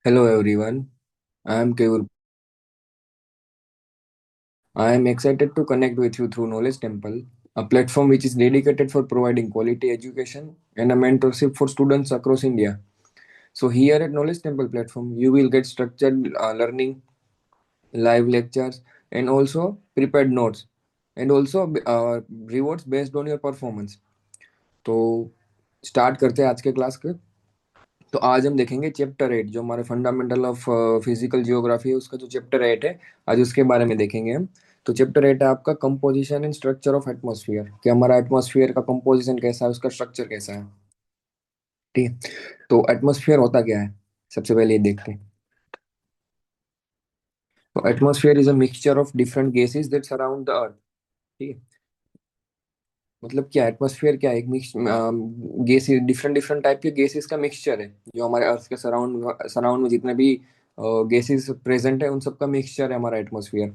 Hello everyone, I am Kevur. I am excited to connect with you through Knowledge Temple, a platform which is dedicated for providing quality education and a mentorship for students across India. So here at Knowledge Temple platform, you will get structured learning, live lectures, and also prepared notes, and also rewards based on your performance. तो start करते हैं आज के class के। तो आज हम देखेंगे चैप्टर 8 जो हमारे फंडामेंटल ऑफ फिजिकल जियोग्राफी है, उसका जो चैप्टर 8 है, आज उसके बारे में देखेंगे हम। तो चैप्टर 8 है आपका composition and structure of atmosphere, कि हमारा एटमॉस्फेयर का कंपोजिशन कैसा है, उसका स्ट्रक्चर कैसा है। ठीक है। तो एटमॉस्फेयर होता क्या है, सबसे पहले ये देखते हैं। तो atmosphere is a mixture of different gases that surround the earth. ठीक है। मतलब क्या एटमॉस्फेयर क्या है, एक mix gases, different different type के गैसेस का मिक्सचर है जो हमारे अर्थ के सराउंड सराउंड में जितने भी गैसेस प्रेजेंट है उन सबका मिक्सचर है हमारा atmosphere.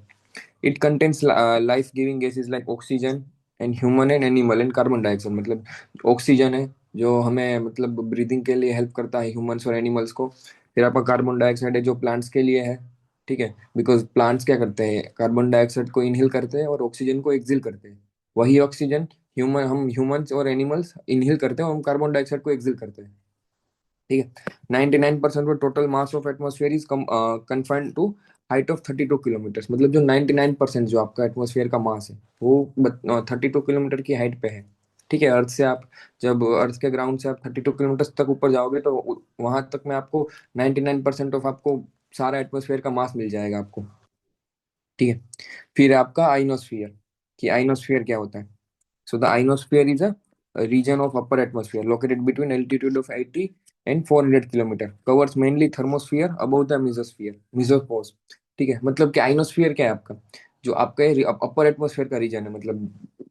It contains life giving gases like oxygen and human and animal and carbon dioxide. मतलब ऑक्सीजन है जो हमें मतलब ब्रीदिंग के लिए हेल्प करता है ह्यूमंस और एनिमल्स को। फिर आपका कार्बन डाइऑक्साइड है जो प्लांट्स के लिए है। ठीक है। बिकॉज प्लांट्स क्या करते हैं, कार्बन डाइऑक्साइड को इनहेल करते हैं और ऑक्सीजन को एक्सहेल करते हैं। वही ऑक्सीजन हम ह्यूमंस और एनिमल्स इनहेल करते हैं और हम कार्बन डाइऑक्साइड को एक्सहेल करते हैं। ठीक है। 99% of total mass of atmosphere is confined to height of 32 kilometre. मतलब जो 99% जो आपका एटमॉस्फेयर का मास है वो 32 किलोमीटर की हाइट पे है। ठीक है। अर्थ से आप जब अर्थ के ग्राउंड से आप 32 किलोमीटर तक ऊपर जाओगे तो वहां तक में आपको 99% ऑफ आपको सारा एटमॉस्फेयर का मास मिल जाएगा आपको। ठीक है। फिर आपका आइनोस्फियर, कि आइनोस्फियर क्या होता है। So the ionosphere is a region of upper atmosphere located between altitude of 80 and 400 kilometre, covers mainly thermosphere above the mesosphere mesopause। ठीक है। मतलब कि आइनोस्फियर क्या है आपका, जो आपका अपर एटमोस्फेयर का रीजन है। मतलब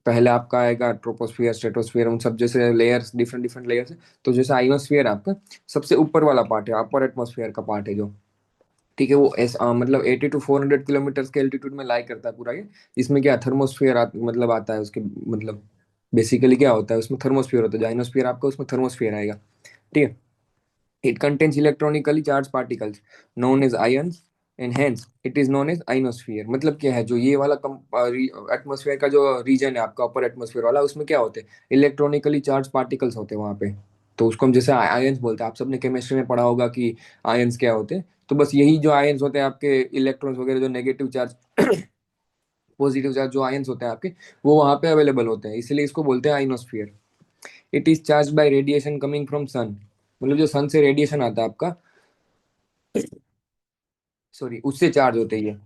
पहले आपका आएगा ट्रोपोस्फियर, स्ट्रेटोस्फियर, उन सब जैसे लेयर्स, डिफरेंट डिफरेंट लेयर्स है। तो जैसे आइनोस्फियर आपका सबसे ऊपर वाला पार्ट है, अपर एटमोस्फेयर का पार्ट है जो। ठीक है। वो मतलब 80 to 400 किलोमीटर के एल्टीट्यूड में लाई करता है पूरा ये। इसमें क्या थर्मोस्फियर मतलब आता है उसके मतलब बेसिकली क्या होता है उसमें थर्मोस्फियर होता है, जाइनोस्फियर आपका उसमें थर्मोस्फियर आएगा। ठीक है। It contains electronically charged particles known as ions and hence it is known as ionosphere. मतलब क्या है, जो ये वाला एटमोस्फेयर का जो रीजन है आपका अपर एटमोस्फेयर वाला, उसमें क्या होते हैं, इलेक्ट्रॉनिकली चार्ज पार्टिकल्स होते हैं वहां पे। तो उसको हम जैसे आयंस बोलते हैं, आप सबने केमिस्ट्री में पढ़ा होगा कि आयंस क्या होते हैं। तो बस यही जो आयंस होते हैं आपके इलेक्ट्रॉन्स वगैरह, जो नेगेटिव चार्ज पॉजिटिव चार्ज जो आयंस होते हैं आपके, वो वहां पे अवेलेबल होते हैं, इसलिए इसको बोलते हैं ionosphere. It is charged by radiation coming from sun. मतलब जो सन से रेडिएशन आता है आपका, सॉरी, उससे चार्ज होते ही है।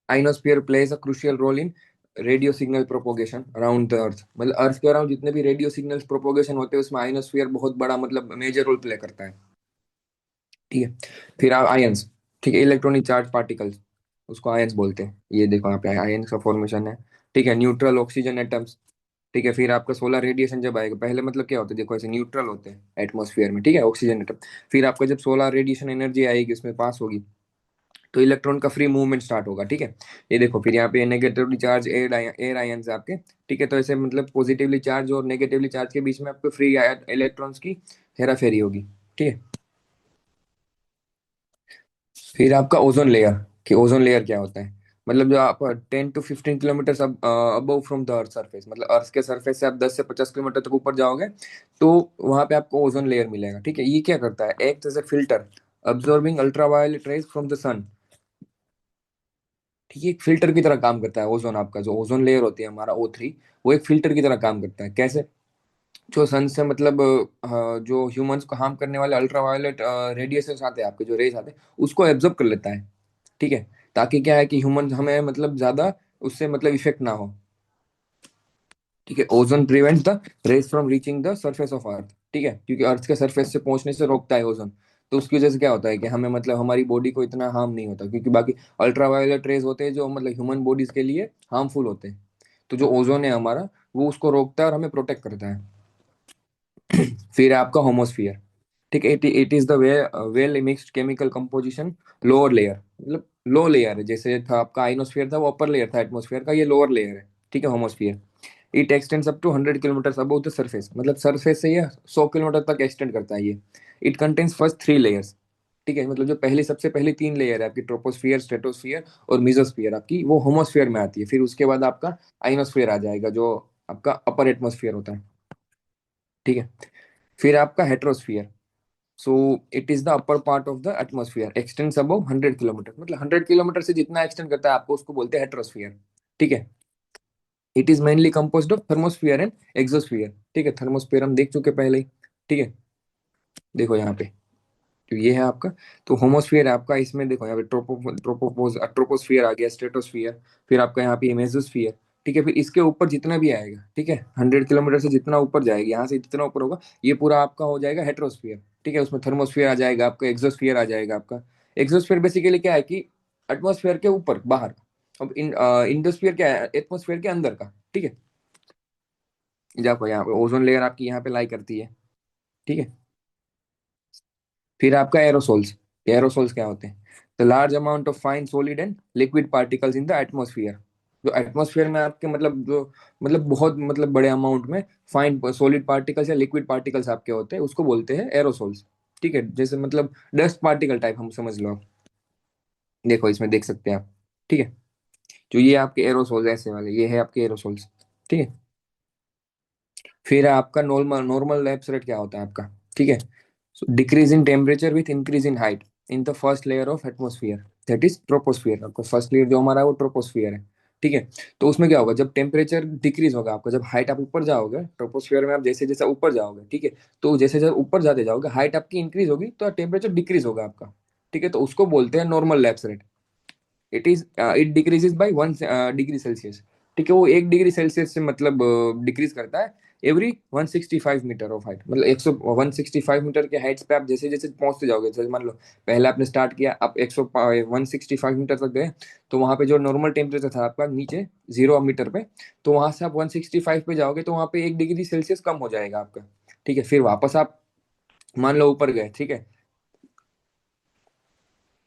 Ionosphere plays a crucial role in radio signal propagation around the earth. मतलब अर्थ के अराउंड जितने भी रेडियो सिग्नल्स प्रोपोगेशन होते हैं उसमें आइनोस्फीयर बहुत बड़ा मतलब मेजर रोल प्ले करता है। ठीक है। फिर आयंस, ठीक है, इलेक्ट्रॉनिक चार्ज पार्टिकल्स, उसको आयंस बोलते हैं। ये देखो यहाँ पे आयंस का फॉर्मेशन है। ठीक है। Neutral oxygen atoms. ठीक है। फिर आपका सोलर रेडिएशन जब आएगा, पहले मतलब क्या होता है, देखो ऐसे न्यूट्रल होते हैं एटमॉस्फेयर में, ठीक है, ऑक्सीजन एटम। फिर आपका जब सोलर रेडिएशन एनर्जी आएगी उसमें पास होगी, तो इलेक्ट्रॉन का फ्री मूवमेंट स्टार्ट होगा। ठीक है। ये देखो फिर यहाँ पे नेगेटिवली चार्ज एयर आयंस आपके। ठीक है। तो ऐसे मतलब पॉजिटिवली चार्ज और नेगेटिवली चार्ज के बीच में आपको फ्री इलेक्ट्रॉन्स की हेरा फेरी होगी। ठीक है। फिर आपका ओजोन लेयर, कि ओजोन लेयर क्या होता है। मतलब जो आप 10 to 15 kilometre above from the earth surface, मतलब अर्थ के सरफेस से आप 10 से 50 किलोमीटर तक ऊपर जाओगे तो वहां पे आपको ओजोन लेयर मिलेगा। ठीक है। ये क्या करता है, एक as a filter absorbing ultraviolet rays from the sun. ठीक है। एक फिल्टर की तरह काम करता है ओजोन, आपका जो ओजोन लेयर होती है हमारा O3, वो एक फिल्टर की तरह काम करता है। कैसे, जो सन से मतलब जो ह्यूमंस को हार्म करने वाले अल्ट्रावायलेट रेडिएशन आते हैं आपके, जो रेज आते हैं, उसको एब्जॉर्ब कर लेता है। ठीक है। ताकि क्या है कि ह्यूमन हमें मतलब ज्यादा उससे मतलब इफेक्ट ना हो। ठीक है। Ozone prevents the rays from reaching the surface of earth. ठीक है। क्योंकि अर्थ के सरफेस से पहुंचने से रोकता है ओजोन। तो उसकी वजह से क्या होता है कि हमें मतलब हमारी बॉडी को इतना हार्म नहीं होता, क्योंकि बाकी अल्ट्रावायलेट रेज होते हैं जो मतलब ह्यूमन बॉडीज के लिए हार्मफुल होते हैं। तो जो ओजोन है हमारा, वो उसको रोकता है और हमें प्रोटेक्ट करता है। फिर है आपका होमोस्फियर। ठीक है। It is the well mixed chemical composition lower layer. मतलब लो लेयर है, जैसे था आपका आइनोस्फियर था वो अपर लेयर था एटमोस्फियर का, ये लोअर लेयर है। ठीक है, homosphere. It extends up to 100 kilometre above the surface, मतलब सरफेस से ये 100 किलोमीटर तक एक्सटेंड करता है ये। इट कंटेन्स फर्स्ट 3 लेयर्स, ठीक है, मतलब जो पहली सबसे पहली 3 लेयर है आपकी, ट्रोपोस्फियर, स्ट्रेटोस्फियर और मेसोस्फियर आपकी, वो होमोस्फियर में आती है। फिर उसके बाद आपका आइनोस्फियर आ जाएगा, जो आपका अपर एटमोस्फियर होता है, ठीक है। फिर आपका heterosphere, so it is the upper part of the atmosphere, extends above 100 kilometre, मतलब 100 किलोमीटर से जितना एक्सटेंड करता है आपको, उसको बोलते हैं हेट्रोस्फियर, ठीक है। It is mainly composed of thermosphere and exosphere, ठीक है। थर्मोस्फियर हम देख चुके पहले ही, ठीक है। देखो यहाँ पे, तो ये है आपका, तो होमोस्फियर है आपका, इसमें देखो यहाँ पे ट्रोपोस्फियर आ गया, स्ट्रेटोस्फियर, फिर आपका यहाँ पे मेसोस्फियर, ठीक है। फिर इसके ऊपर जितना भी आएगा, ठीक है, 100 किलोमीटर से जितना ऊपर जाएगा, यहाँ से जितना ऊपर होगा, ये पूरा आपका हो जाएगा हेट्रोस्फियर, ठीक है। उसमें थर्मोस्फियर आ जाएगा आपका, एक्सोस्फियर आ जाएगा आपका। एक्सोस्फियर बेसिकली क्या है कि एटमोस्फियर के ऊपर बाहर। अब इंडोस्फियर क्या है, एटमोस्फियर के अंदर का, ठीक है। देखो यहाँ पे ओजोन लेयर आपकी यहाँ पे लाई करती है, ठीक है। फिर आपका एरोसोल्स, एरोसोल्स क्या होते हैं? The large amount of fine solid and liquid particles in the atmosphere, जो एटमोस्फियर में आपके मतलब जो मतलब बहुत मतलब बड़े अमाउंट में फाइन सॉलिड पार्टिकल्स या लिक्विड पार्टिकल्स आपके होते हैं, उसको बोलते हैं एरोसोल्स, ठीक है। जैसे मतलब डस्ट पार्टिकल टाइप हम समझ लो आप, देखो इसमें देख सकते हैं आप, ठीक है। जो ये आपके एरोसोल्स ऐसे वाले, ये है आपके एरोसोल्स, ठीक है। फिर आपका नॉर्मल नॉर्मल लैप्स रेट क्या होता है आपका, ठीक है। So decrease in temperature with increase in height in the first layer of atmosphere, that is troposphere। आपका फर्स्ट लेयर जो हमारा है वो ट्रोपोस्फियर है, ठीक है। तो उसमें क्या होगा, जब टेम्परेचर डिक्रीज होगा आपका, जब हाइट आप ऊपर जाओगे ट्रोपोस्फियर में, आप जैसे जैसे ऊपर जाओगे, ठीक है, तो जैसे जैसे ऊपर जाते जाओगे हाइट आपकी इंक्रीज होगी, तो टेम्परेचर डिक्रीज होगा आपका, ठीक है। तो उसको बोलते हैं normal lapse rate. It decreases by 1 degree Celsius, ठीक है। वो 1 डिग्री सेल्सियस से मतलब डिक्रीज करता है एवरी 165 मीटर ऑफ हाइट, मतलब 165 मीटर के हाइट्स पे आप जैसे जैसे पहुंचते जाओगे, जैसे मान लो पहले आपने स्टार्ट किया, आप 165 मीटर तक गए, तो वहां पे जो नॉर्मल टेम्परेचर था आपका नीचे 0 मीटर पे, तो वहां से आप 165 पे जाओगे, तो वहां पे 1 डिग्री सेल्सियस कम हो जाएगा आपका, ठीक है। फिर वापस आप मान लो ऊपर गए, ठीक है।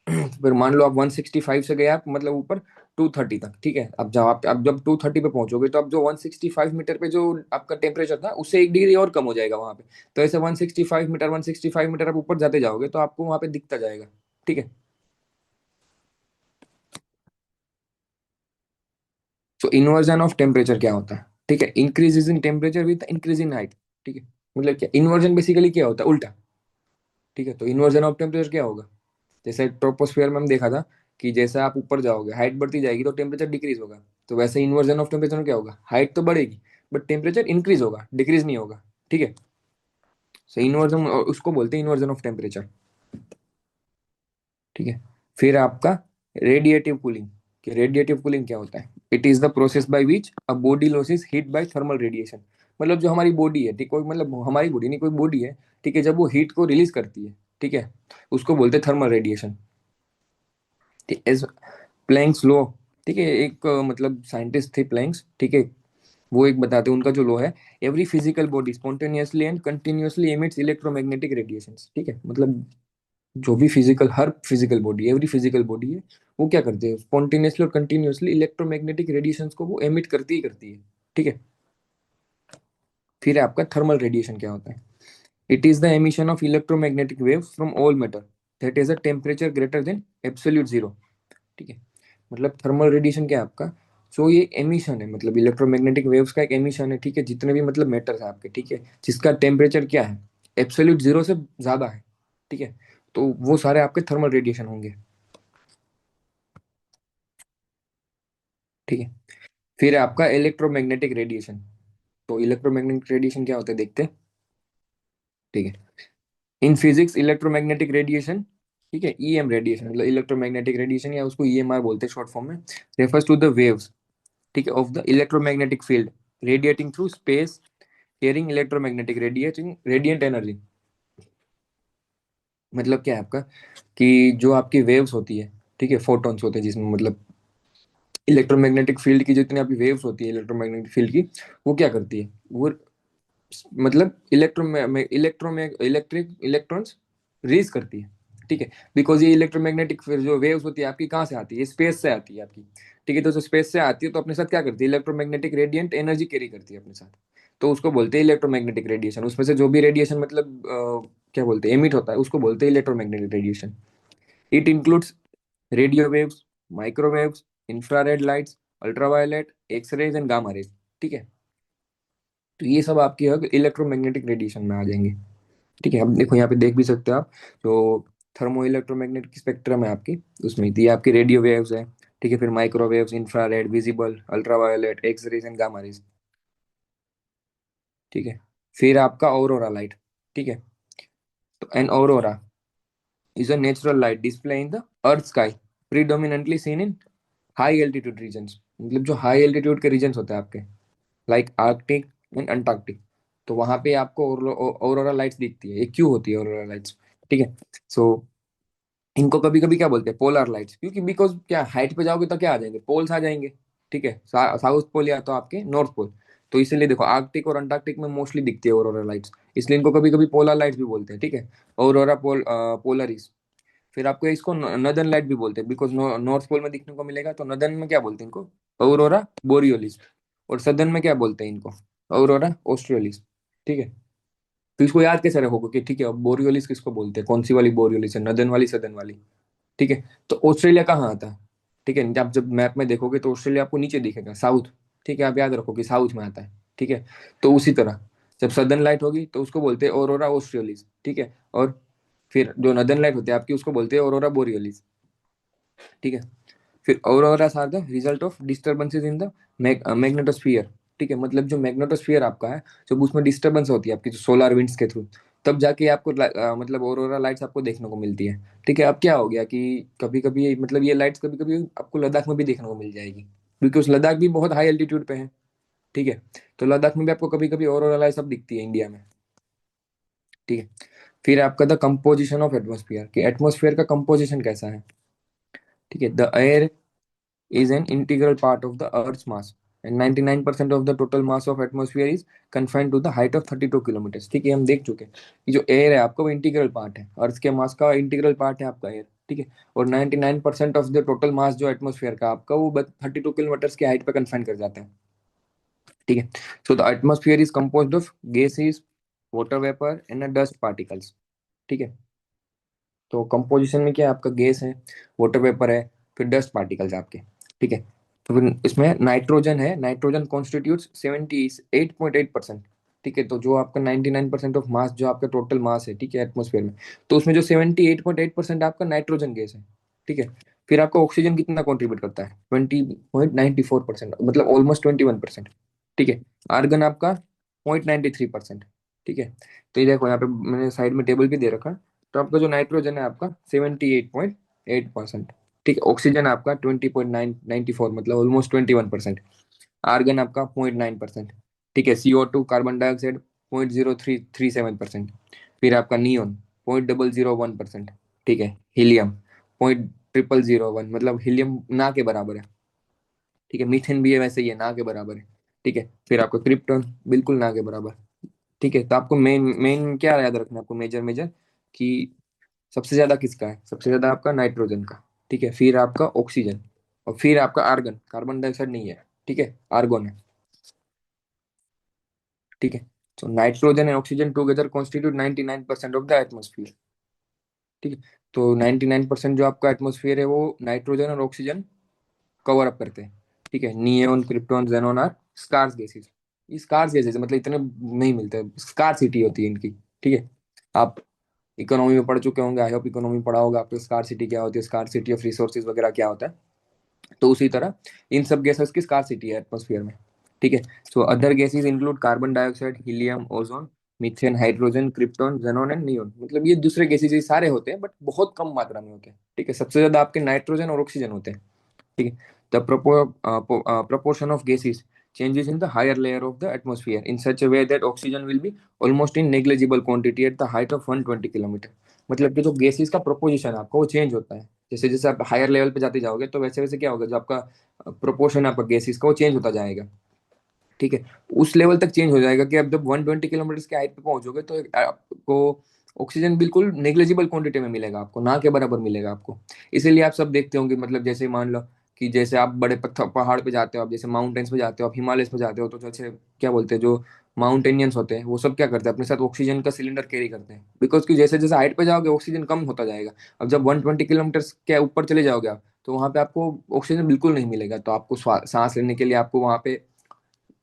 फिर मान लो आप 165 से गए आप मतलब ऊपर 230 तक, ठीक है। अब जब आप जब 230 पे पहुंचोगे, तो अब जो 165 मीटर पे जो आपका टेम्परेचर था, उससे 1 डिग्री और कम हो जाएगा वहां पे। तो ऐसे 165 मीटर 165 मीटर आप ऊपर जाते जाओगे, तो आपको वहां पे दिखता जाएगा, ठीक है। तो इन्वर्जन ऑफ टेम्परेचर क्या होता है, ठीक है, increase in temperature with increase in height, ठीक है। मतलब क्या इन्वर्जन बेसिकली क्या होता है, उल्टा, ठीक है। तो इन्वर्जन ऑफ टेम्परेचर क्या होगा, जैसे ट्रोपोस्फियर में हम देखा था कि जैसे आप ऊपर जाओगे हाइट बढ़ती जाएगी, तो टेम्परेचर डिक्रीज होगा। तो वैसे इन्वर्जन ऑफ टेम्परेचर में क्या होगा, हाइट तो बढ़ेगी बट टेम्परेचर इंक्रीज होगा, डिक्रीज नहीं होगा, ठीक है। सो इन्वर्जन, उसको बोलते हैं इन्वर्जन ऑफ टेम्परेचर, ठीक है। फिर आपका रेडिएटिव कूलिंग, कि रेडिएटिव कूलिंग क्या होता है? It is the process by which a body losses heat by thermal radiation, मतलब जो हमारी बॉडी है, ठीक, कोई मतलब हमारी बॉडी नहीं, कोई बॉडी है, ठीक है, जब वो हीट को रिलीज करती है, ठीक है, उसको बोलते हैं thermal radiation. As Planck's law, ठीक है, एक मतलब साइंटिस्ट थे प्लैंक्स, ठीक है। वो एक बताते हैं उनका जो लॉ है, every physical body spontaneously and continuously emits electromagnetic radiations, ठीक है। मतलब जो भी फिजिकल, हर physical body, every physical body है, वो क्या करते हैं, स्पॉन्टेनियसली और कंटिन्यूअसली इलेक्ट्रोमैग्नेटिक रेडिएशंस को वो एमिट करती ही करती है, ठीक है। फिर है आपका थर्मल रेडिएशन क्या होता है? It is the emission of electromagnetic waves from all matter that is a temperature greater than absolute zero, ठीक है। मतलब थर्मल रेडिएशन क्या है आपका, सो ये एमिशन है, मतलब इलेक्ट्रोमैग्नेटिक वेव्स का एक एमिशन है, ठीक है, जितने भी मतलब मैटर्स है आपके, ठीक है, जिसका टेम्परेचर क्या है, एब्सोल्यूट जीरो से ज्यादा है, ठीक है। तो वो सारे आपके थर्मल रेडिएशन होंगे, ठीक है। फिर है आपका इलेक्ट्रोमैग्नेटिक रेडिएशन। तो इलेक्ट्रोमैग्नेटिक रेडिएशन क्या होता है देखते हैं, ठीक है। इन फिजिक्स इलेक्ट्रोमैग्नेटिक रेडिएशन, ठीक है, ईएम रेडिएशन, मतलब इलेक्ट्रोमैग्नेटिक रेडिएशन या उसको ईएमआर बोलते हैं शॉर्ट फॉर्म में, रेफर्स टू द वेव्स, ठीक है, of the electromagnetic field radiating through space carrying electromagnetic radiating radiant energy. मतलब क्या है आपका कि जो आपकी वेव्स होती है, ठीक है, फोटॉन्स होते हैं जिसमें मतलब इलेक्ट्रोमैग्नेटिक फील्ड की जितनी आपकी वेव्स होती है इलेक्ट्रोमैग्नेटिक फील्ड की, वो क्या करती है, वो मतलब इलेक्ट्रिक इलेक्ट्रॉन्स रिलीज करती है, ठीक है, बिकॉज ये इलेक्ट्रोमैग्नेटिक फिर जो वेव्स होती है आपकी कहाँ से आती है, स्पेस से आती है आपकी। ठीक है, तो जो स्पेस से आती है तो अपने साथ क्या करती है, इलेक्ट्रोमैग्नेटिक रेडिएंट एनर्जी कैरी करती है अपने साथ। तो उसको बोलते हैं इलेक्ट्रोमैग्नेटिक रेडिएशन। उसमें से जो भी रेडिएशन मतलब क्या बोलते हैं एमिट होता है उसको बोलते हैं electromagnetic radiation. It includes radio waves, microwaves, infrared lights, ultraviolet, X rays and gamma rays. ठीक है, तो ये सब आपकी इलेक्ट्रोमैग्नेटिक रेडिएशन में आ जाएंगे। ठीक है, अब देखो यहाँ पे देख भी सकते हो आप, जो थर्मो इलेक्ट्रोमैग्नेटिक स्पेक्ट्रम है आपकी, उसमें ये आपकी रेडियो वेव्स है। ठीक है, फिर microwaves, infrared, visible, ultraviolet, X rays and gamma rays. ठीक है, फिर आपका ऑरोरा लाइट। ठीक है, तो an aurora is a natural light display in the earth sky, predominantly seen in high altitude regions. मतलब जो हाई एल्टीट्यूड के रीजन्स होते हैं आपके, लाइक आर्कटिक एंड अंटार्कटिक, तो वहां पे आपको ऑरोरा लाइट्स दिखती है। ये क्यों होती है ऑरोरा लाइट्स? ठीक है, सो इनको कभी कभी क्या बोलते हैं, पोलर लाइट्स, क्योंकि बिकॉज क्या हाइट पे जाओगे तो क्या आ जाएंगे, पोल्स आ जाएंगे। ठीक है, साउथ पोल या तो आपके नॉर्थ पोल। तो इसीलिए देखो आर्कटिक और अंटार्कटिक में मोस्टली दिखती है ऑरोरा लाइट्स, इसलिए इनको कभी कभी पोलर लाइट्स भी बोलते हैं। ठीक है, ऑरोरा पोलरिस। फिर आपको इसको नदर्न लाइट भी बोलते हैं, बिकॉज नॉर्थ पोल में दिखने को मिलेगा। तो नदर्न में क्या बोलते हैं इनको, ऑरोरा बोरियोलिस। और सदर्न में क्या बोलते हैं इनको, ऑरोरा ऑस्ट्रेलिस। ठीक है, तो इसको याद कैसे रखोगे कि ठीक है अब बोरियोलिस किसको बोलते हैं, कौन सी वाली बोरियोलिस है, नदर्न वाली सदर्न वाली? ठीक है, तो ऑस्ट्रेलिया कहाँ आता है? ठीक है, आप जब मैप में देखोगे तो ऑस्ट्रेलिया आपको नीचे दिखेगा, साउथ। ठीक है, आप याद रखो कि साउथ में आता है। ठीक है, तो उसी तरह जब सदर्न लाइट होगी तो उसको बोलते हैं ऑरोरा ऑस्ट्रेलिस। ठीक है, और फिर जो नदर्न लाइट होती है आपकी उसको बोलते हैं ऑरोरा बोरियोलिस। ठीक है, फिर auroras are the result of disturbances in the magnetosphere. ठीक है, मतलब जो मैग्नेटोस्फीयर आपका है, जब उसमें डिस्टर्बेंस होती है आपकी जो सोलर विंड्स के थ्रू, तब जाके आपको मतलब ऑरोरा लाइट्स आपको देखने को मिलती है। ठीक है, अब क्या हो गया कि कभी कभी मतलब ये लाइट्स कभी कभी आपको लद्दाख में भी देखने को मिल जाएगी, बिकॉज लद्दाख भी बहुत हाई एल्टीट्यूड पे है। ठीक है, तो लद्दाख में भी आपको कभी कभी ऑरोरा लाइट्स सब दिखती है इंडिया में। ठीक है, फिर आपका द कंपोजिशन ऑफ एटमोस्फियर, कि एटमोस्फियर का कंपोजिशन कैसा है। ठीक है, the air is an integral part of the Earth's mass, and 99% of the total mass of atmosphere is confined to the height of 32 kilometre. ठीक है, हम देख चुके हैं कि जो एयर है आपका वो इंटीग्रल पार्ट है, अर्थ के मास का इंटीग्रल पार्ट है आपका एयर। ठीक है, और 99% ऑफ द टोटल मास जो एटमोस्फेयर का आपका वो 32 किलोमीटर की हाइट पे कन्फाइन कर जाता है। ठीक है, so the atmosphere is composed of gases, water vapour and dust particles. ठीक है, तो कंपोजिशन में क्या है, आपका गैस है, वाटर वेपर है, फिर डस्ट पार्टिकल्स आपके। ठीक है, तो फिर इसमें नाइट्रोजन है, नाइट्रोजन कॉन्स्टिट्यूट्स 78.8%। ठीक है, तो जो आपका 99% ऑफ मास जो आपका टोटल मास है, ठीक है, एटमोस्फेयर में, तो उसमें जो 78.8% आपका नाइट्रोजन गैस है। ठीक है, फिर आपका ऑक्सीजन कितना कॉन्ट्रीब्यूट करता है, 20.94%, मतलब ऑलमोस्ट 21%। ठीक है, आर्गन आपका 0.93%। ठीक है, तो ये देखो यहाँ पे मैंने साइड में टेबल भी दे रखा है। तो आपका जो नाइट्रोजन है आपका 78.8%। ठीक है, ऑक्सीजन आपका 20.994, मतलब ऑलमोस्ट 21%। आर्गन आपका 0.9%। ठीक है, CO2 कार्बन डाइऑक्साइड 0.0337%। फिर आपका नियोन 0.001%। ठीक है, हीलियम 0.0001, मतलब हीलियम ना के बराबर है। ठीक है, मीथेन भी है वैसे ही है, ना के बराबर है। ठीक है, फिर आपका क्रिप्टॉन बिल्कुल ना के बराबर। ठीक है, तो आपको मेन मेन क्या याद रखना है आपको, मेजर मेजर, कि सबसे ज्यादा किसका है, सबसे ज्यादा आपका नाइट्रोजन का। ठीक है, फिर आपका ऑक्सीजन, और फिर आपका आर्गन, कार्बन डाइऑक्साइड नहीं है। ठीक है, आर्गन है। ठीक है, तो nitrogen and oxygen together constitute 99% of the atmosphere. ठीक है, तो 99% जो आपका एटमोस्फियर है वो नाइट्रोजन और ऑक्सीजन कवर अप करते हैं। ठीक है, neon, krypton, xenon are scarce gases. ये स्कार्स गैसेस मतलब इतने नहीं मिलते, स्कार्सिटी होती है इनकी। ठीक है, आप इकोनॉमी में पढ़ चुके होंगे, आई होप इकोनॉमी पढ़ा होगा आपको, स्कार्सिटी क्या होती है, स्कार्सिटी ऑफ रिसोर्सेज वगैरह क्या होता है। तो उसी तरह इन सब गैसेस की स्कार्सिटी है एटमोस्फियर में। ठीक है, so other gases include carbon dioxide, helium, ozone, methane, hydrogen, krypton, xenon and neon. मतलब ये दूसरे गैसेस ये सारे होते हैं बट बहुत कम मात्रा में होते हैं। ठीक है, सबसे ज्यादा आपके नाइट्रोजन और ऑक्सीजन होते हैं। ठीक है, the proportion of gases changes in the higher layer of the atmosphere in such a way that oxygen will be almost in negligible quantity at the height of 120 kilometre. मतलब कि जो gases का proposition है आपका वो change होता है, जैसे जैसे आप हायर लेवल पे जाते जाओगे तो वैसे वैसे क्या होगा, जो आपका प्रोपोर्शन है आपका गैसेस का वो चेंज होता जाएगा। ठीक है, उस लेवल तक चेंज हो जाएगा कि आप जब 120 किलोमीटर के हाइट पे पहुंचोगे तो आपको ऑक्सीजन बिल्कुल नेग्लिजिबल क्वांटिटी में मिलेगा आपको, ना के बराबर मिलेगा आपको। इसीलिए आप सब देखते होंगे, मतलब जैसे मान लो कि जैसे आप बड़े पत्थर पहाड़ पे जाते हो, आप जैसे माउंटेन्स पे जाते हो, आप हिमालयस पे जाते हो, तो जैसे क्या बोलते हैं, जो माउंटेनियंस होते हैं वो सब क्या करते हैं, अपने साथ ऑक्सीजन का सिलेंडर कैरी करते हैं, बिकॉज कि जैसे जैसे हाइट पे जाओगे ऑक्सीजन कम होता जाएगा। अब जब 120 किलोमीटर के ऊपर चले जाओगे आप, तो वहां पे आपको ऑक्सीजन बिल्कुल नहीं मिलेगा, तो आपको सांस लेने के लिए आपको वहां पे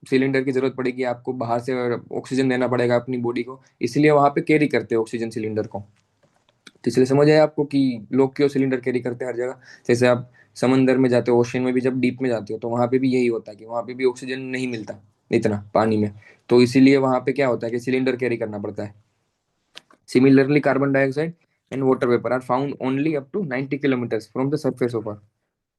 सिलेंडर की जरूरत पड़ेगी, आपको बाहर से ऑक्सीजन देना पड़ेगा अपनी बॉडी को। इसलिए वहां पे कैरी करते हैं ऑक्सीजन सिलेंडर को। तो इसलिए समझ आया आपको कि लोग क्यों सिलेंडर कैरी करते हैं हर जगह। जैसे आप समंदर में जाते हो, ओशन में भी जब डीप में जाते हो, तो वहां पे भी यही होता है कि वहां पे भी ऑक्सीजन नहीं मिलता इतना पानी में। तो इसीलिए वहां पे क्या होता है कि सिलेंडर कैरी करना पड़ता है। Similarly carbon dioxide and water vapour are found only up to 90 kilometre from the surface of,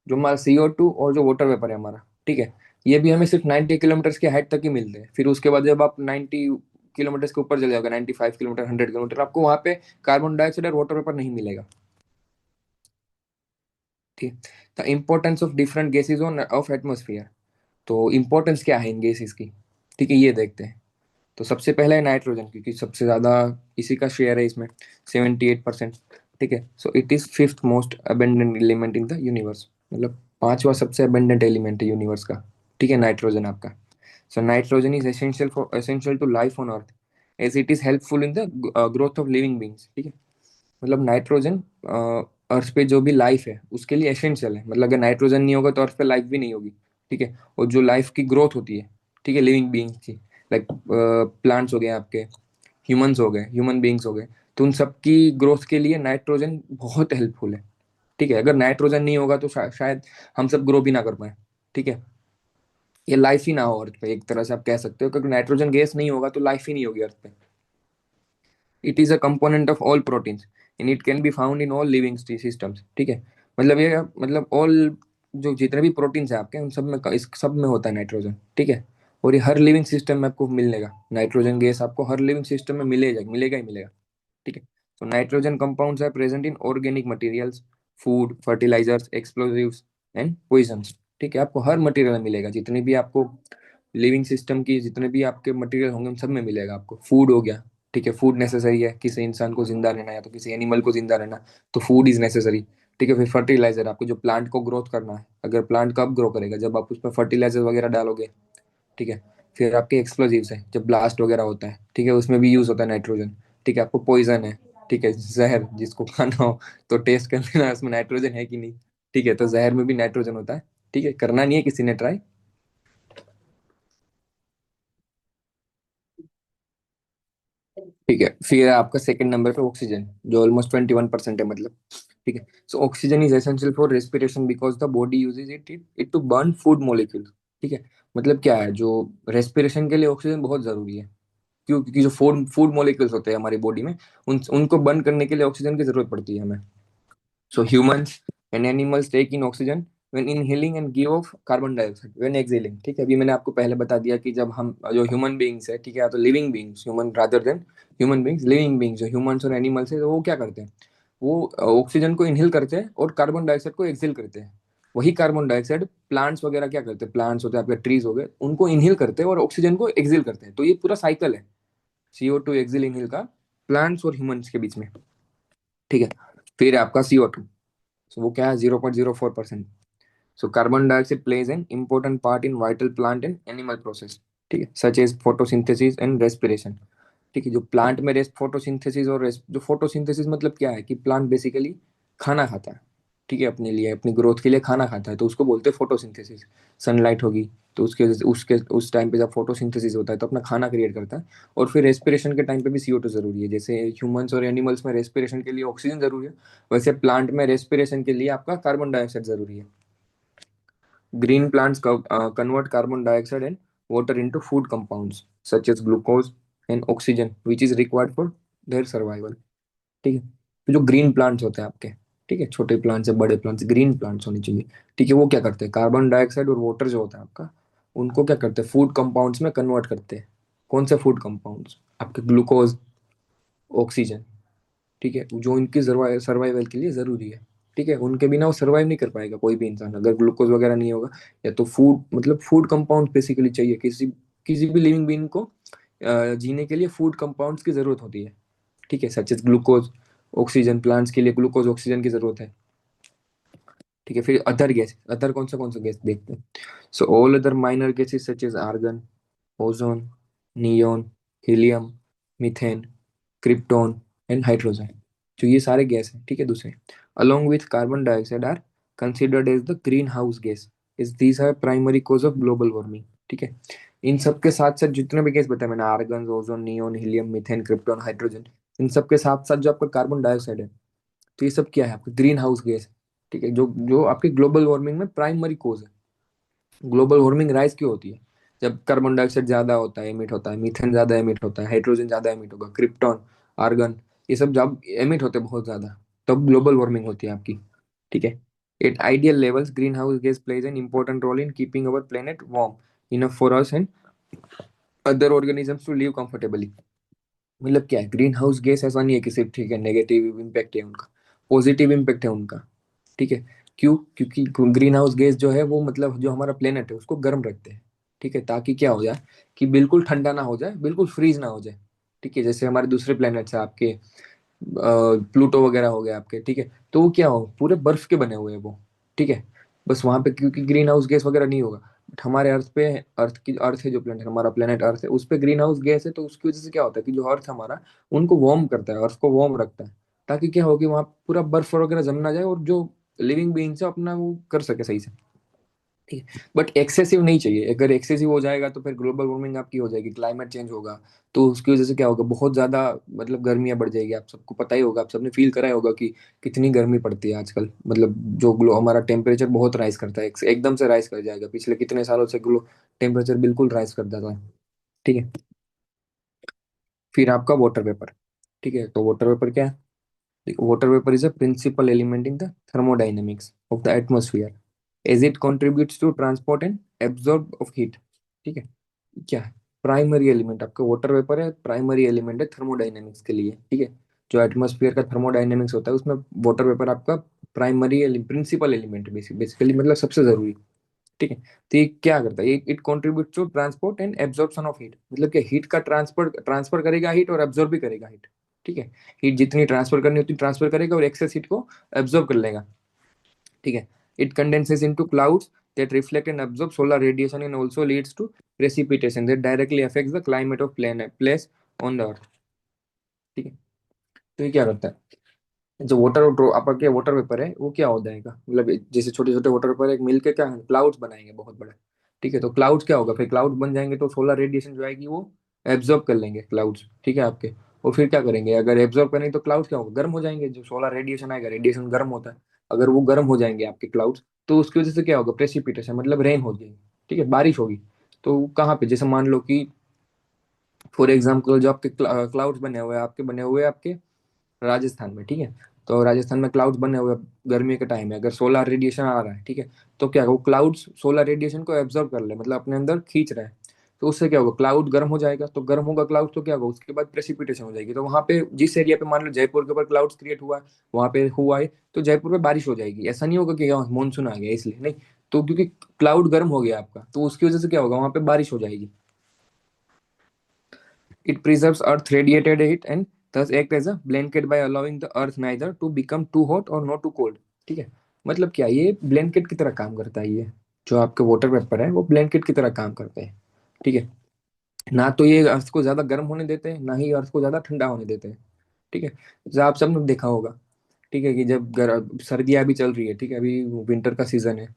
जो हमारा CO2 और जो वाटर वेपर है हमारा, ठीक है, ये भी हमें सिर्फ 90 किलोमीटर की हाइट तक ही मिलते हैं। फिर उसके बाद जब आप 90 किलोमीटर के ऊपर चले जाओगे, 95 किलोमीटर, 100 किलोमीटर, आपको वहां पे कार्बन डाइऑक्साइड और वाटर वेपर नहीं मिलेगा। ठीक। The importance of different gases on off atmosphere. तो इम्पोर्टेंस क्या है इन गैसेज की, ठीक है, ये देखते हैं। तो सबसे पहला है नाइट्रोजन, क्योंकि सबसे ज्यादा इसी का शेयर है इसमें, 78%। ठीक है, so it is fifth most abundant element in the universe, मतलब पांचवा सबसे अबेंडेंट एलिमेंट है यूनिवर्स का। ठीक है, नाइट्रोजन आपका। So nitrogen is essential to life on earth, as it is helpful in the growth of living beings. ठीक है, मतलब नाइट्रोजन अर्थ पे जो भी लाइफ है उसके लिए एसेंशियल है, मतलब अगर नाइट्रोजन नहीं होगा तो अर्थ पे लाइफ भी नहीं होगी। ठीक है, और जो लाइफ की ग्रोथ होती है, ठीक है, लिविंग बीइंग्स की, लाइक प्लांट्स हो गए आपके, ह्यूमंस हो गए, ह्यूमन बीइंग्स हो गए, तो उन सबकी ग्रोथ के लिए नाइट्रोजन बहुत हेल्पफुल है। ठीक है, अगर नाइट्रोजन नहीं होगा तो शायद हम सब ग्रो भी ना कर पाए। ठीक है, ये लाइफ ही ना हो अर्थ पे, एक तरह से आप कह सकते हो, क्योंकि नाइट्रोजन गैस नहीं होगा तो लाइफ ही नहीं होगी अर्थ पे। It is a component of all proteins and it can be found in all living systems. ठीक है, मतलब ये, मतलब ऑल, जो जितने भी प्रोटीन्स है आपके, उन सब में, इस सब में होता है नाइट्रोजन। ठीक है, और ये हर लिविंग सिस्टम में आपको मिलेगा, नाइट्रोजन गैस आपको हर लिविंग सिस्टम में मिलेगा, मिलेगा ही मिलेगा। ठीक है, तो nitrogen compounds are present in organic materials, food, fertilisers, explosives and poisons. ठीक है, आपको हर मटेरियल में मिलेगा, जितने भी आपको लिविंग सिस्टम की जितने भी आपके मटेरियल होंगे उन सब में मिलेगा आपको। फूड हो गया, ठीक है, फूड नेसेसरी है किसी इंसान को जिंदा रहना या तो किसी एनिमल को जिंदा रहना, तो फूड इज नेसेसरी। ठीक है, फिर फर्टिलाइजर, आपको जो प्लांट को ग्रोथ करना है, अगर प्लांट कब ग्रो करेगा, जब आप उसमें फर्टिलाइजर वगैरह डालोगे। ठीक है, फिर आपके एक्सप्लोजिव्स है, जब ब्लास्ट वगैरह होता है, ठीक है, उसमें भी यूज होता है नाइट्रोजन। ठीक है, आपको पॉइजन है, ठीक है, जहर जिसको खाना हो तो टेस्ट कर लेना उसमें नाइट्रोजन है कि नहीं। ठीक है, तो जहर में भी नाइट्रोजन होता है। ठीक है, करना नहीं है किसी ने ट्राई। ठीक है, फिर आपका सेकंड नंबर पे ऑक्सीजन, जो ऑलमोस्ट 21% है, मतलब। ठीक है, so oxygen is essential for respiration because the body uses it to burn food molecules. ठीक है, मतलब क्या है, जो रेस्पिरेशन के लिए ऑक्सीजन बहुत जरूरी है। क्यों? क्योंकि जो फूड फूड मॉलिक्यूल्स होते हैं हमारी बॉडी में, उनको बर्न करने के लिए ऑक्सीजन की जरूरत पड़ती है हमें। So humans and animals take in oxygen when inhaling and give off carbon dioxide when exhaling। ठीक है, अभी मैंने आपको पहले बता दिया कि जब हम जो ह्यूमन बीइंग्स है, ठीक है, या तो living beings, human rather than human beings, living beings जो ह्यूमंस और एनिमल्स है, तो वो क्या करते हैं, वो ऑक्सीजन को इनहेल करते हैं और कार्बन डाइऑक्साइड को एक्सेल करते हैं। वही कार्बन डाइऑक्साइड प्लांट्स वगैरह क्या करते हैं, प्लांट्स होते हैं आपके, ट्रीज हो गए, उनको इनहेल करते हैं और ऑक्सीजन को एक्सेल करते हैं। तो ये पूरा साइकिल है CO2 एक्सेल इनहेल का, प्लांट्स और ह्यूमंस के बीच में। ठीक है, फिर आपका CO2, सो वो क्या है, 0.04%। So carbon dioxide plays an important part in vital plant and animal process. ठीक है, such as photosynthesis and respiration. ठीक है, जो प्लांट में रेस्ट फोटोसिंथेसिस और जो फोटोसिंथेसिस मतलब क्या है कि प्लांट बेसिकली खाना खाता है। ठीक है, अपने लिए, अपनी ग्रोथ के लिए खाना खाता है, तो उसको बोलते हैं फोटोसिंथेसिस। सनलाइट होगी तो उसके उसके उस टाइम पे जब फोटोसिंथेसिस होता है तो अपना खाना क्रिएट करता है। और फिर रेस्पिरेशन के टाइम पे भी CO2 जरूरी है, जैसे ह्यूमंस और एनिमल्स में रेस्पिरेशन के लिए ऑक्सीजन जरूरी है, वैसे प्लांट में रेस्पिरेशन के लिए आपका कार्बन डाइऑक्साइड जरूरी है। Green plants convert carbon dioxide and water into food compounds such as glucose and oxygen, which is required for their survival। ठीक है, तो जो ग्रीन प्लांट्स होते हैं आपके, ठीक है, छोटे प्लांट्स से बड़े प्लांट्स, ग्रीन प्लांट्स होने चाहिए। ठीक है, वो क्या करते हैं, कार्बन डाइऑक्साइड और वाटर जो होता है आपका, उनको क्या करते हैं, फूड कंपाउंड्स में कन्वर्ट करते हैं। कौन से फूड कंपाउंड्स, आपके ग्लूकोज, ऑक्सीजन। ठीक है, जो इनकी सर्वाइवल के लिए जरूरी है। ठीक है, उनके बिना वो सर्वाइव नहीं कर पाएगा कोई भी इंसान, अगर ग्लूकोज वगैरह नहीं होगा। या तो फूड, मतलब फूड कंपाउंड बेसिकली चाहिए किसी किसी भी लिविंग बीइंग को, जीने के लिए फूड कंपाउंड्स की जरूरत होती है। ठीक है, such as glucose, oxygen, plants के लिए ग्लूकोज ऑक्सीजन की जरूरत है। ठीक है, फिर अदर गैस, अदर कौन सा गैस देखते हैं। So all other minor gases such as argon, ozone, neon, helium, methane, krypton and hydrogen. जो ये सारे गैस हैं, ठीक है, दूसरे along with carbon dioxide are considered as the greenhouse gas, is these are primary cause of global warming। ठीक है, इन सब के साथ साथ जितने भी गैस बताए मैंने, argon, ozone, neon, helium, methane, krypton, hydrogen, इन सब के साथ साथ जो आपका कार्बन डाइऑक्साइड है, तो ये सब क्या है, आपका ग्रीन हाउस गैस है। ठीक है, जो जो आपकी ग्लोबल वार्मिंग में प्राइमरी कोज है। ग्लोबल वार्मिंग राइज क्यों होती है? जब कार्बन डाइऑक्साइड ज्यादा होता है, एमिट होता है, मीथेन ज्यादा एमिट होता है, हाइड्रोजन ज्यादा एमिट होगा, क्रिप्टॉन, आर्गन, ये सब जब एमिट होते हैं बहुत ज्यादा, तब ग्लोबल वार्मिंग होती है आपकी। ठीक है, at ideal levels green house gas plays an important role in keeping our planet warm enough for us and other organisms to live comfortably. मतलब क्या है, ग्रीन हाउस गैस ऐसा नहीं है कि सिर्फ, ठीक है, नेगेटिव इम्पैक्ट है उनका, पॉजिटिव इम्पैक्ट है उनका। ठीक है, क्यों? क्योंकि ग्रीन हाउस गैस जो है वो मतलब जो हमारा प्लेनेट है उसको गर्म रखते हैं। ठीक है, ताकि क्या हो जाए कि बिल्कुल ठंडा ना हो जाए, बिल्कुल फ्रीज ना हो जाए। ठीक है, जैसे हमारे दूसरे प्लेनेट्स है आपके, प्लूटो वगैरह हो गए आपके, ठीक है, तो वो क्या हो, पूरे बर्फ के बने हुए हैं वो। ठीक है, बस वहां पे क्योंकि ग्रीन हाउस गैस वगैरह नहीं होगा। बट हमारे अर्थ पे, अर्थ है जो प्लेनेट, हमारा प्लेनेट अर्थ है, उस पे ग्रीन हाउस गैस है, तो उसकी वजह से क्या होता है कि जो अर्थ हमारा, उनको वार्म करता है, अर्थ को वार्म रखता है, ताकि क्या हो कि वहाँ पूरा बर्फ वगैरह जम ना जाए, और जो लिविंग बीइंग्स है अपना वो कर सके सही से। ठीक है, बट एक्सेसिव नहीं चाहिए। अगर एक्सेसिव हो जाएगा तो फिर ग्लोबल वार्मिंग आपकी हो जाएगी, क्लाइमेट चेंज होगा, तो उसकी वजह से क्या होगा, बहुत ज्यादा मतलब गर्मियां बढ़ जाएगी। आप सबको पता ही होगा, आप सबने फील करा ही होगा कि कितनी गर्मी पड़ती है आजकल। मतलब जो ग्लो हमारा टेम्परेचर बहुत राइज करता है, एकदम से राइज कर जाएगा, पिछले कितने सालों से ग्लो टेम्परेचर बिल्कुल राइज कर जाता है। ठीक है, फिर आपका वाटर वेपर। ठीक है, तो वाटर वेपर क्या है? Water vapour is a principal element in the thermodynamics of the atmosphere as it contributes to transport and absorb of heat। ठीक है, क्या है, प्राइमरी एलिमेंट आपका वाटर वेपर है, प्राइमरी एलिमेंट है थर्मोडाइनेमिक्स के लिए। ठीक है, जो एटमॉस्फेयर का थर्मोडाइनेमिक्स होता है उसमें वाटर वेपर आपका प्राइमरी प्रिंसिपल एलिमेंट है, बेसिकली मतलब सबसे जरूरी। ठीक है, तो ये क्या करता है, it contribute to transport and absorption of heat, मतलब कि हीट का ट्रांसफर ट्रांसफर करेगा हीट, और एब्जॉर्ब भी करेगा हीट। ठीक है, हीट जितनी ट्रांसफर करनी होती ट्रांसफर करेगा, और एक्सेस हीट को एब्जॉर्ब कर लेगा। ठीक है, it condenses into clouds that reflect and absorb solar radiation and also leads to precipitation that directly affects the climate of planet place on the earth। ठीक है, तो ये क्या करता है, जो वाटर आपका क्या वाटर वेपर है वो क्या हो जाएगा, मतलब जैसे छोटे छोटे वाटर वेपर एक मिलके क्या क्लाउड्स बनाएंगे बहुत बड़ा। ठीक है, तो क्लाउड्स क्या होगा, फिर क्लाउड बन जाएंगे तो सोलर रेडिएशन जो आएगी वो एब्जॉर्ब कर लेंगे क्लाउड्स। ठीक है आपके, और फिर क्या करेंगे, अगर एब्जॉर्ब करेंगे तो क्लाउड्स क्या होगा, गर्म हो जाएंगे। जो सोलर रेडिएशन आएगा, रेडिएशन गर्म होता है, अगर वो गर्म हो जाएंगे आपके क्लाउड्स, तो उसकी वजह से क्या होगा, प्रेसिपिटेशन मतलब रेन हो जाएगी। ठीक है, बारिश होगी। तो कहाँ पे, जैसे मान लो कि फॉर एग्जाम्पल जो आपके क्लाउड्स बने हुए हैं, आपके बने हुए हैं आपके राजस्थान में। ठीक है, तो राजस्थान में क्लाउड्स बने हुए हैं, गर्मी के टाइम में अगर सोलर रेडिएशन आ रहा है, ठीक है, तो क्या वो क्लाउड्स सोलर रेडिएशन को एब्जॉर्ब कर ले, मतलब अपने अंदर खींच रहा है। तो उससे क्या होगा, क्लाउड गर्म हो जाएगा, तो गर्म होगा क्लाउड तो क्या होगा, उसके बाद प्रेसिपिटेशन हो जाएगी। तो वहां पे जिस एरिया पे मान लो जयपुर के ऊपर क्लाउड्स क्रिएट हुआ है, वहां पे हुआ है, तो जयपुर में बारिश हो जाएगी। ऐसा नहीं होगा कि मानसून आ गया इसलिए नहीं, तो क्योंकि क्लाउड गर्म हो गया आपका, तो उसकी वजह से क्या होगा, वहां पे बारिश हो जाएगी। It preserves Earth radiated heat and thus act as a blanket by allowing the Earth neither to become too hot or not too cold। ठीक है, मतलब क्या, ये ब्लैंकेट की तरह काम करता है। ये जो आपके वाटर वेपर है वो ब्लैंकेट की तरह काम करते हैं। ठीक है, ना तो ये अर्थ को ज्यादा गर्म होने देते हैं, ना ही अर्थ को ज्यादा ठंडा होने देते हैं। ठीक है, जैसे आप सबने देखा होगा, ठीक है, कि जब सर्दियाँ अभी चल रही है, ठीक है, अभी विंटर का सीजन है,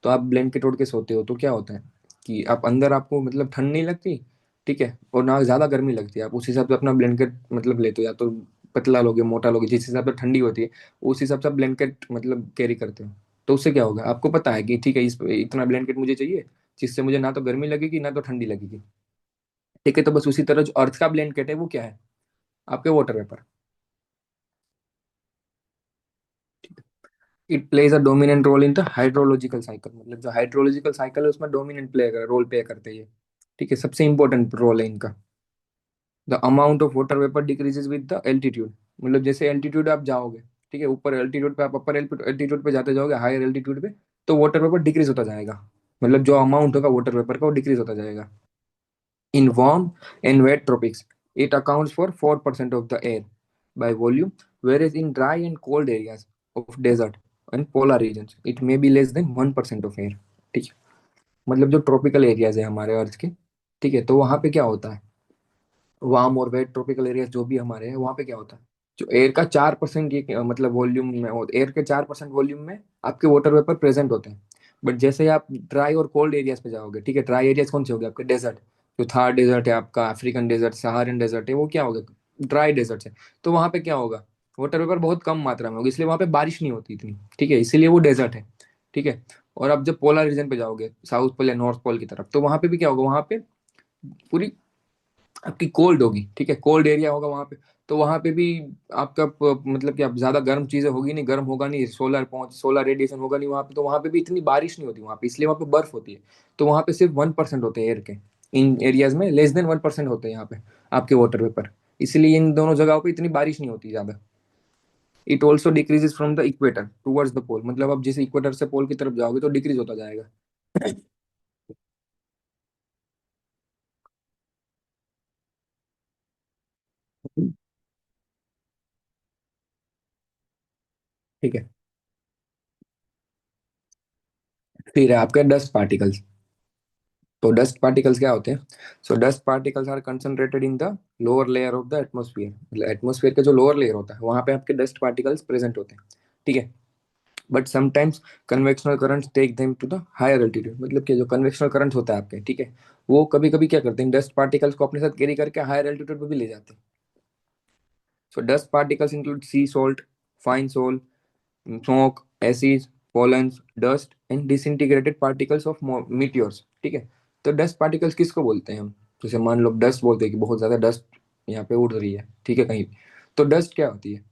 तो आप ब्लैंकेट ओढ़ के सोते हो तो क्या होता है कि आप अंदर आपको मतलब ठंड नहीं लगती। ठीक है, और ना ज्यादा गर्मी लगती है, आप उस हिसाब से अपना ब्लैंकेट मतलब लेते हो, या तो पतला लोगे मोटा लोगे, जिस हिसाब से ठंडी होती है उस हिसाब से आप ब्लैंकेट मतलब कैरी करते हो। तो उससे क्या होगा, आपको पता है कि ठीक है, इस इतना ब्लैंकेट मुझे चाहिए, जिससे मुझे ना तो गर्मी लगेगी ना तो ठंडी लगेगी। ठीक है, तो बस उसी तरह जो अर्थ का ब्लैंकेट है वो क्या है, आपके water vapour. It plays a dominant role in the hydrological cycle, मतलब जो हाइड्रोलॉजिकल साइकिल है उसमें डोमिनेंट रोल प्ले करते हैं ये। ठीक है, सबसे इंपॉर्टेंट रोल है इनका। The amount of water vapour decreases with the altitude, मतलब जैसे एल्टीट्यूड आप जाओगे, ठीक है, ऊपर एल्टीट्यूड पे आप अपर एल्टीट्यूड पे जाते जाओगे, हायर एल्टीट्यूड पे, तो वाटर वेपर डिक्रीज होता जाएगा, मतलब जो अमाउंट होगा वाटर वेपर का वो डिक्रीज होता जाएगा। In warm and wet tropics it accounts for 4% of the air, by volume, whereas in dry and cold areas of desert and polar regions it may be less than 1% of air. ठीक है, मतलब जो tropical areas है हमारे अर्थ के, ठीक है, तो वहां पे क्या होता है, वार्म और वेट ट्रॉपिकल एरिया जो भी हमारे हैं वहां पे क्या होता है, जो एयर का 4% ये मतलब वॉल्यूम में, एयर के 4% वॉल्यूम में आपके वाटर वेपर प्रेजेंट होते हैं। बट जैसे ही आप ड्राई और कोल्ड एरियाज पे जाओगे, ठीक है, ड्राई एरियाज कौन से हो गए आपके, डेजर्ट, जो थार डेजर्ट है आपका, अफ्रीकन डेजर्ट, सहारन डेजर्ट है, वो क्या होगा, ड्राई डेजर्ट है। तो वहां पे क्या होगा, वाटर वेपर बहुत कम मात्रा में होगी, इसलिए वहां पे बारिश नहीं होती इतनी, ठीक है, इसीलिए वो डेजर्ट है। ठीक है, और अब जब पोलर रीजन पे जाओगे, साउथ पोल या नॉर्थ पोल की तरफ, तो वहां पे भी क्या होगा, वहां पे पूरी आपकी कोल्ड होगी, ठीक है, कोल्ड एरिया होगा वहां पे। तो वहां पे भी आपका मतलब कि आप ज्यादा गर्म चीजें होगी नहीं, गर्म होगा नहीं, सोलर रेडिएशन होगा नहीं वहां पे, तो वहां पे भी इतनी बारिश नहीं होती वहां पे, इसलिए वहां पे बर्फ होती है। तो वहां पे सिर्फ 1% होते हैं एयर के, इन एरियाज में लेस देन 1% होते हैं यहाँ पे आपके वाटर वेपर, इसलिए इन दोनों जगहों पे इतनी बारिश नहीं होती ज्यादा। It also decreases from the equator towards the pole, मतलब अब जैसे इक्वेटर से पोल की तरफ जाओगे तो डिक्रीज होता जाएगा। ठीक है, फिर है आपके डस्ट पार्टिकल्स। तो डस्ट पार्टिकल्स क्या होते हैं, so dust particles are concentrated in the lower layer of the atmosphere, मतलब एटमोस्फियर का जो लोअर लेयर होता है वहां पे आपके डस्ट पार्टिकल्स प्रेजेंट होते हैं। ठीक है, but sometimes convectional currents take them to the higher altitude, मतलब कि जो कन्वेक्शनल करंट होता है आपके, ठीक है, वो कभी कभी क्या करते हैं, डस्ट पार्टिकल्स को अपने साथ कैरी करके हायर एल्टीट्यूड पे भी ले जाते हैं। So dust particles include sea salt, fine soil, smoke, acid, pollens, dust and disintegrated particles of meteors. ठीक है, तो डस्ट पार्टिकल्स किसको बोलते हैं हम, जैसे मान लो डस्ट बोलते हैं कि बहुत ज्यादा डस्ट यहाँ पे उड़ रही है, ठीक है, कहीं भी। तो डस्ट क्या होती है,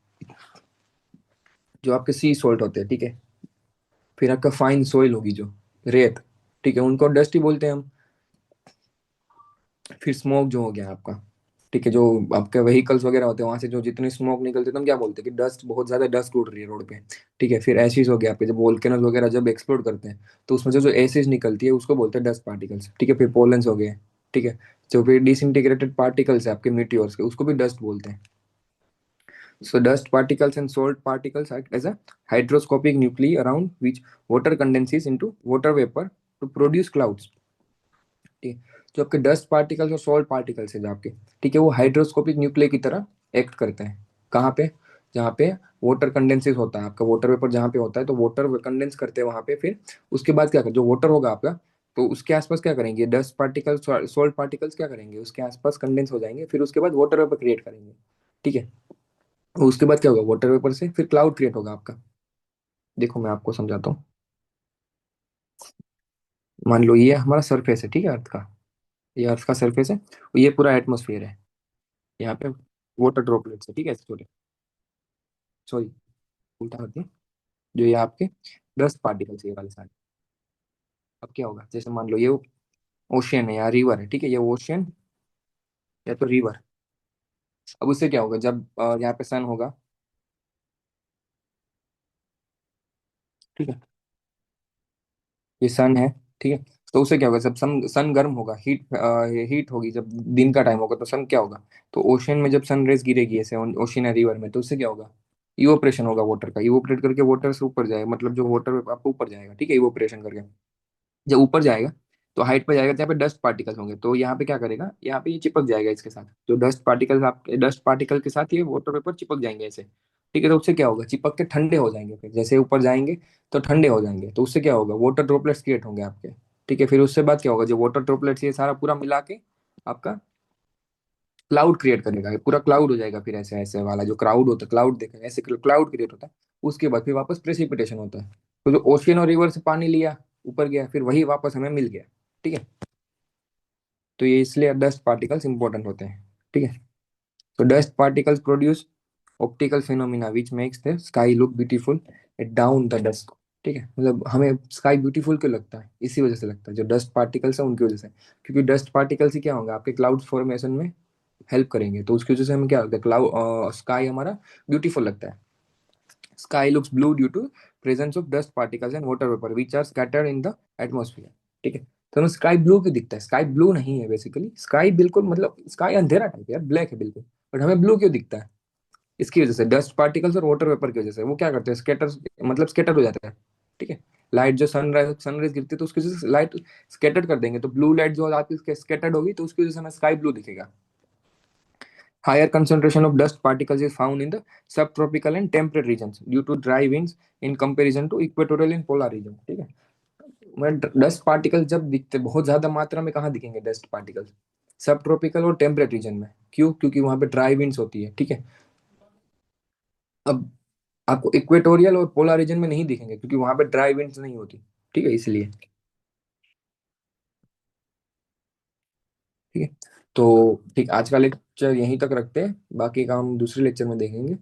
जो आपके सी सॉल्ट होते हैं, ठीक है, फिर आपका फाइन सोइल होगी जो रेत, ठीक है, उनको डस्ट ही बोलते हैं हम। फिर स्मोक जो हो गया आपका, ठीक है, जो आपके व्हीकल्स वगैरह होते हैं वहां से जो जितनी स्मोक निकलती है, तो हम क्या बोलते हैं कि डस्ट, बहुत ज्यादा डस्ट उड़ रही है रोड पे। ठीक है, फिर एसिड हो गया आपके, जब वोल्केनोज वगैरह जब एक्सप्लोड करते हैं तो उसमें से जो एसिड निकलती है उसको बोलते हैं डस्ट पार्टिकल्स। ठीक है, फिर पोलन्स हो गए, ठीक है, जो फिर डिसइंटीग्रेटेड पार्टिकल्स है आपके मीटियोर्स के, उसको भी डस्ट बोलते हैं। So dust particles and salt particles act as a hydroscopic nuclei around which water condenses into water vapor to produce clouds। ठीक है, जो आपके डस्ट पार्टिकल्स और सॉल्ट पार्टिकल्स है जो आपके, ठीक है, वो हाइड्रोस्कोपिक न्यूक्लिय की तरह एक्ट करते हैं। कहाँ पे, जहाँ पे वाटर कंडेंसेस होता है आपका, वाटर वेपर जहाँ पे होता है, तो वाटर कंडेंस करते हैं वहां पे। फिर उसके बाद क्या कर, जो वाटर होगा आपका, तो उसके आसपास क्या करेंगे, डस्ट पार्टिकल्स, सॉल्ट पार्टिकल्स क्या करेंगे, उसके आसपास कंडेंस हो जाएंगे, फिर उसके बाद वाटर वेपर क्रिएट करेंगे। ठीक है, और उसके बाद क्या होगा, वाटर वेपर से फिर क्लाउड क्रिएट होगा आपका। देखो मैं आपको समझाता हूँ। मान लो ये हमारा सरफेस है, ठीक है, अर्थ का, ये अर्थ का सरफेस है, और ये पूरा एटमोसफियर है। यहाँ पे वाटर ड्रॉपलेट्स है, ठीक है, सॉरी, सॉरी, उल्टा कर दिया, जो ये आपके डस्ट पार्टिकल्स ये वाले सारे। अब क्या होगा, जैसे मान लो ये ओशियन है या रिवर है, ठीक है, ये ओशियन या तो रिवर। अब उससे क्या होगा, जब यहाँ पे सन होगा, ठीक है, ये सन है, ठीक है, तो उससे क्या होगा, जब सन सन गर्म होगा, हीट होगी, जब दिन का टाइम होगा तो सन क्या होगा, तो ओशियन में जब सन रेज गिरेगी ऐसे ओशियन या रिवर में, तो उससे क्या होगा, इवोपरेशन होगा वाटर का, इवोपरेट करके वाटर से ऊपर जाएगा, मतलब जो वाटर आपको ऊपर जाएगा, ठीक है, इवोपरेशन करके जब ऊपर जाएगा तो हाइट पे जाएगा जहाँ पे डस्ट पार्टिकल्स होंगे, तो यहाँ पे क्या करेगा, यहाँ पे ये चिपक जाएगा इसके साथ, जो डस्ट पार्टिकल्स, आपके डस्ट पार्टिकल के साथ ये वाटर पेपर चिपक जाएंगे ऐसे। ठीक है, तो उससे क्या होगा, चिपक के ठंडे हो जाएंगे, फिर जैसे ऊपर जाएंगे तो ठंडे हो जाएंगे, तो उससे क्या होगा, वाटर ड्रॉपलेट्स क्रिएट होंगे आपके। ठीक है, फिर उससे बाद क्या होगा, जो वाटर ड्रॉपलेट्स ये सारा पूरा मिला के आपका क्लाउड क्रिएट करेगा, ये पूरा क्लाउड हो जाएगा, फिर ऐसे ऐसे वाला जो क्राउड होता है, क्लाउड देखा ऐसे क्लाउड क्रिएट होता है। उसके बाद फिर वापस प्रेसिपिटेशन होता है, तो जो ओशियन और रिवर से पानी लिया, ऊपर गया, फिर वही वापस हमें मिल गया। ठीक है, तो ये इसलिए डस्ट पार्टिकल्स इंपॉर्टेंट होते हैं। ठीक है, तो dust particles produce optical phenomena which makes the sky look beautiful at dawn the dust. ठीक है, मतलब हमें स्काई ब्यूटीफुल क्यों लगता है, इसी वजह से लगता है, जो डस्ट पार्टिकल्स है उनकी वजह से, क्योंकि डस्ट पार्टिकल्स ही क्या होंगे आपके क्लाउड फॉर्मेशन में हेल्प करेंगे, तो उसकी वजह से हमें क्या लगता है, क्लाउड स्काई हमारा ब्यूटीफुल लगता है। Sky looks blue due to presence of dust particles and water vapor which are scattered in the atmosphere। ठीक है, तो हमें स्काई ब्लू क्यों दिखता है, स्काई ब्लू नहीं है बेसिकली, स्काई बिल्कुल मतलब स्काई अंधेरा टाइप है यार, ब्लैक है बिल्कुल, बट हमें ब्लू क्यों दिखता है, इसकी वजह से, डस्ट पार्टिकल्स और वाटर वेपर की वजह से वो क्या करते हैं, स्केटर, मतलब स्केटर हो जाता है। ठीक है, लाइट जो सनराइज गिरती है तो उसकी वजह से लाइट स्केटर कर देंगे, तो ब्लू लाइट जो आपकी स्केटर्ड होगी तो उसकी वजह से हमें स्काई ब्लू दिखेगा। Higher concentration of dust particles is found in the subtropical and temperate regions due to dry winds in comparison to equatorial and polar region। ठीक है, मैं डस्ट पार्टिकल जब दिखते बहुत ज्यादा मात्रा में कहाँ दिखेंगे डस्ट पार्टिकल्स, सब ट्रॉपिकल और टेम्परेट रीजन में। क्यों? क्योंकि वहां पे ड्राई विंड्स होती है। ठीक है, अब आपको इक्वेटोरियल और पोलर रीजन में नहीं दिखेंगे क्योंकि वहां पे ड्राई विंड्स नहीं होती। ठीक है, इसलिए। ठीक है, तो ठीक, आज का लेक्चर यहीं तक रखते हैं, बाकी का हम दूसरे लेक्चर में देखेंगे।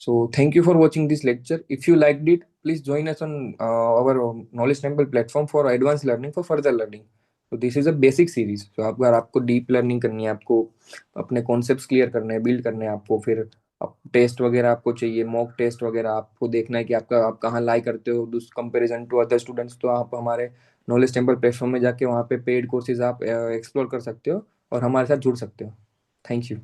So thank you for watching this lecture. If you liked it, please join us on our Knowledge Temple platform for advanced learning, for further learning. So this is a basic series. So आप अगर आपको deep learning करनी है, आपको अपने concepts clear करने हैं, build करने हैं आपको, फिर टेस्ट वगैरह आपको चाहिए, मॉक टेस्ट वगैरह आपको देखना है कि आपका आप कहाँ लाई करते हो कंपेरिजन टू अदर स्टूडेंट्स, तो आप हमारे नॉलेज टेम्पल प्लेटफॉर्म में जाके वहाँ पे पेड कोर्सेज आप एक्सप्लोर कर सकते हो और हमारे साथ जुड़ सकते हो। Thank you.